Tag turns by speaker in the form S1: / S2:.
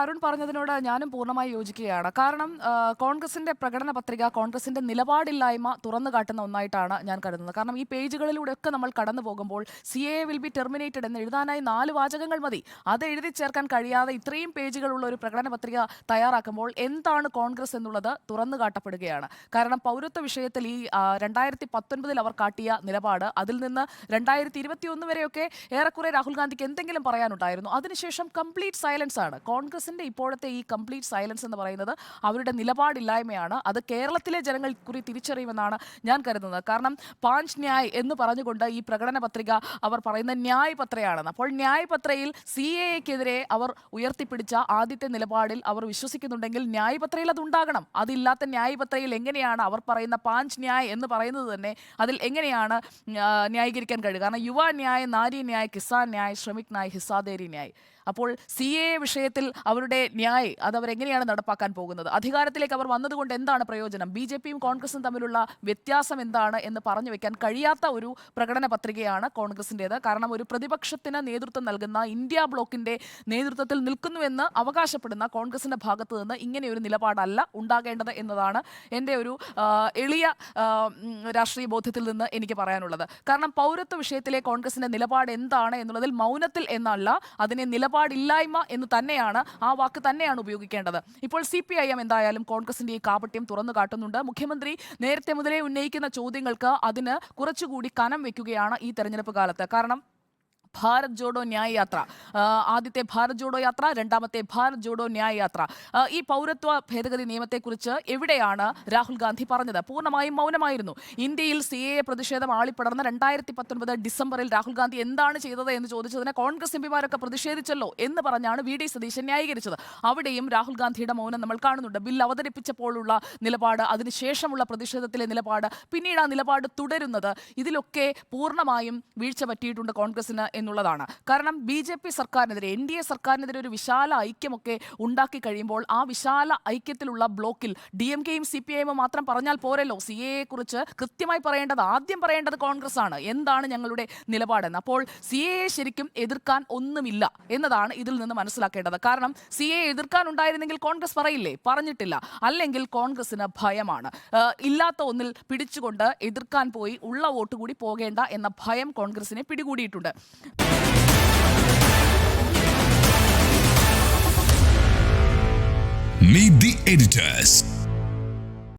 S1: അരുൺ പറഞ്ഞതിനോട് ഞാനും പൂർണ്ണമായി യോജിക്കുകയാണ്. കാരണം കോൺഗ്രസിന്റെ പ്രകടന പത്രിക കോൺഗ്രസിന്റെ നിലപാടില്ലായ്മ തുറന്നു കാട്ടുന്ന ഒന്നായിട്ടാണ് ഞാൻ കരുതുന്നത്. കാരണം ഈ പേജുകളിലൂടെയൊക്കെ നമ്മൾ കടന്നു പോകുമ്പോൾ CAA വിൽ ബി ടെർമിനേറ്റഡ് എന്ന് എഴുതാനായി 4 വാചകങ്ങൾ മതി. അത് എഴുതി ചേർക്കാൻ കഴിയാതെ ഇത്രയും പേജുകളുള്ള ഒരു പ്രകടന പത്രിക തയ്യാറാക്കുമ്പോൾ എന്താണ് കോൺഗ്രസ് എന്നുള്ളത് തുറന്നു കാട്ടപ്പെടുകയാണ്. കാരണം പൗരത്വ വിഷയത്തിൽ ഈ 2019 അവർ കാട്ടിയ നിലപാട്, അതിൽ നിന്ന് 2021 വരെയൊക്കെ ഏറെക്കുറെ രാഹുൽ ഗാന്ധിക്ക് എന്തെങ്കിലും പറയാനുണ്ടായിരുന്നു. അതിനുശേഷം കംപ്ലീറ്റ് സൈലൻസ് ആണ്. കോൺഗ്രസിന്റെ ഇപ്പോഴത്തെ ഈ കംപ്ലീറ്റ് സൈലൻസ് എന്ന് പറയുന്നത് അവരുടെ നിലപാടില്ലായ്മയാണ്. അത് കേരളത്തിലെ ജനങ്ങൾ കുറി തിരിച്ചറിയുമെന്നാണ് ഞാൻ കരുതുന്നത്. കാരണം പാഞ്ച് ന്യായ് എന്ന് പറഞ്ഞുകൊണ്ട് ഈ പ്രകടന പത്രിക അവർ പറയുന്ന ന്യായ് പത്രയാണെന്ന്. അപ്പോൾ ന്യായ് പത്രയിൽ CAAക്കെതിരെ അവർ ഉയർത്തിപ്പിടിച്ച ആദ്യത്തെ നിലപാടിൽ അവർ വിശ്വസിക്കുന്നുണ്ടെങ്കിൽ ന്യായ് പത്രയിൽ അതുണ്ടാകണം. അതില്ലാത്ത ന്യായ് പത്രയിൽ എങ്ങനെയാണ് അവർ പറയുന്ന പാഞ്ച് ന്യായ് എന്ന് പറയുന്നത് തന്നെ അതിൽ എങ്ങനെയാണ് ന്യായീകരിക്കാൻ കഴിയുക? കാരണം യുവ ന്യായ്, നാരി ന്യായ്, കിസാൻ ന്യായ്, ശ്രമിക് ന്യായ്, ഹിസാദേരി ന്യായ്. അപ്പോൾ CAA വിഷയത്തിൽ അവരുടെ ന്യായ് അത് അവരെങ്ങനെയാണ് നടപ്പാക്കാൻ പോകുന്നത്? അധികാരത്തിലേക്ക് അവർ വന്നതുകൊണ്ട് എന്താണ് പ്രയോജനം? BJPയും കോൺഗ്രസും തമ്മിലുള്ള വ്യത്യാസം എന്താണ് എന്ന് പറഞ്ഞു വെക്കാൻ കഴിയാത്ത ഒരു പ്രകടന പത്രികയാണ് കോൺഗ്രസിൻ്റേത്. കാരണം ഒരു പ്രതിപക്ഷത്തിന് നേതൃത്വം നൽകുന്ന ഇന്ത്യ ബ്ലോക്കിന്റെ നേതൃത്വത്തിൽ നിൽക്കുന്നുവെന്ന് അവകാശപ്പെടുന്ന കോൺഗ്രസിന്റെ ഭാഗത്ത് നിന്ന് ഇങ്ങനെയൊരു നിലപാടല്ല ഉണ്ടാകേണ്ടത് എന്നതാണ് എൻ്റെ ഒരു എളിയ രാഷ്ട്രീയ ബോധ്യത്തിൽ നിന്ന് എനിക്ക് പറയാനുള്ളത്. കാരണം പൗരത്വ വിഷയത്തിലെ കോൺഗ്രസിന്റെ നിലപാട് എന്താണ് എന്നുള്ളതിൽ മൗനത്തിൽ എന്നല്ല, അതിനെ നിലപാടില്ലായ്മ എന്ന് തന്നെയാണ്, ആ വാക്ക് തന്നെയാണ് ഉപയോഗിക്കേണ്ടത്. ഇപ്പോൾ CPIM എന്തായാലും കോൺഗ്രസിന്റെ ഈ കാപട്യം തുറന്നു കാട്ടുന്നുണ്ട്. മുഖ്യമന്ത്രി നേരത്തെ മുതലേ ഉന്നയിക്കുന്ന ചോദ്യങ്ങൾക്ക് അതിന് കുറച്ചുകൂടി കനം വെക്കുകയാണ് ഈ തെരഞ്ഞെടുപ്പ് കാലത്ത്. കാരണം ഭാരത് ജോഡോ ന്യായ് യാത്ര, ആദ്യത്തെ ഭാരത് ജോഡോ യാത്ര, രണ്ടാമത്തെ ഭാരത് ജോഡോ ന്യായ് യാത്ര, ഈ പൗരത്വ ഭേദഗതി നിയമത്തെക്കുറിച്ച് എവിടെയാണ് രാഹുൽ ഗാന്ധി പറഞ്ഞത്? പൂർണ്ണമായും മൗനമായിരുന്നു. ഇന്ത്യയിൽ CAA പ്രതിഷേധം ആളിപ്പടർന്ന 2019 ഡിസംബറിൽ രാഹുൽ ഗാന്ധി എന്താണ് ചെയ്തത് എന്ന് ചോദിച്ചതിന് കോൺഗ്രസ് എംപിമാരൊക്കെ പ്രതിഷേധിച്ചല്ലോ എന്ന് പറഞ്ഞാണ് VD സതീശൻ ന്യായീകരിച്ചത്. അവിടെയും രാഹുൽ ഗാന്ധിയുടെ മൗനം നമ്മൾ കാണുന്നുണ്ട്. ബിൽ അവതരിപ്പിച്ചപ്പോഴുള്ള നിലപാട്, അതിനുശേഷമുള്ള പ്രതിഷേധത്തിലെ നിലപാട്, പിന്നീട് ആ നിലപാട് തുടരുന്നത്, ഇതിലൊക്കെ പൂർണ്ണമായും വീഴ്ച പറ്റിയിട്ടുണ്ട് കോൺഗ്രസിന് എന്നുള്ളതാണ്. കാരണം BJP സർക്കാരിനെതിരെ, NDA സർക്കാരിനെതിരെ ഒരു വിശാല ഐക്യമൊക്കെ ഉണ്ടാക്കി കഴിയുമ്പോൾ ആ വിശാല ഐക്യത്തിലുള്ള ബ്ലോക്കിൽ DMKയും CPIM മാത്രം പറഞ്ഞാൽ പോരല്ലോ. CAA കുറിച്ച് കൃത്യമായി ആദ്യം പറയേണ്ടത് കോൺഗ്രസ് ആണ്. എന്താണ് ഞങ്ങളുടെ നിലപാടെന്ന്. അപ്പോൾ CAA ശരിക്കും എതിർക്കാൻ ഒന്നുമില്ല എന്നതാണ് ഇതിൽ നിന്ന് മനസ്സിലാക്കേണ്ടത്. കാരണം CAA എതിർക്കാൻ ഉണ്ടായിരുന്നെങ്കിൽ കോൺഗ്രസ് പറയില്ലേ? പറഞ്ഞിട്ടില്ല. അല്ലെങ്കിൽ കോൺഗ്രസിന് ഭയമാണ്. ഇല്ലാത്ത ഒന്നിൽ പിടിച്ചുകൊണ്ട് എതിർക്കാൻ പോയി ഉള്ള വോട്ട് കൂടി പോകേണ്ട എന്ന ഭയം കോൺഗ്രസിനെ പിടികൂടിയിട്ടുണ്ട്.
S2: Meet the editors.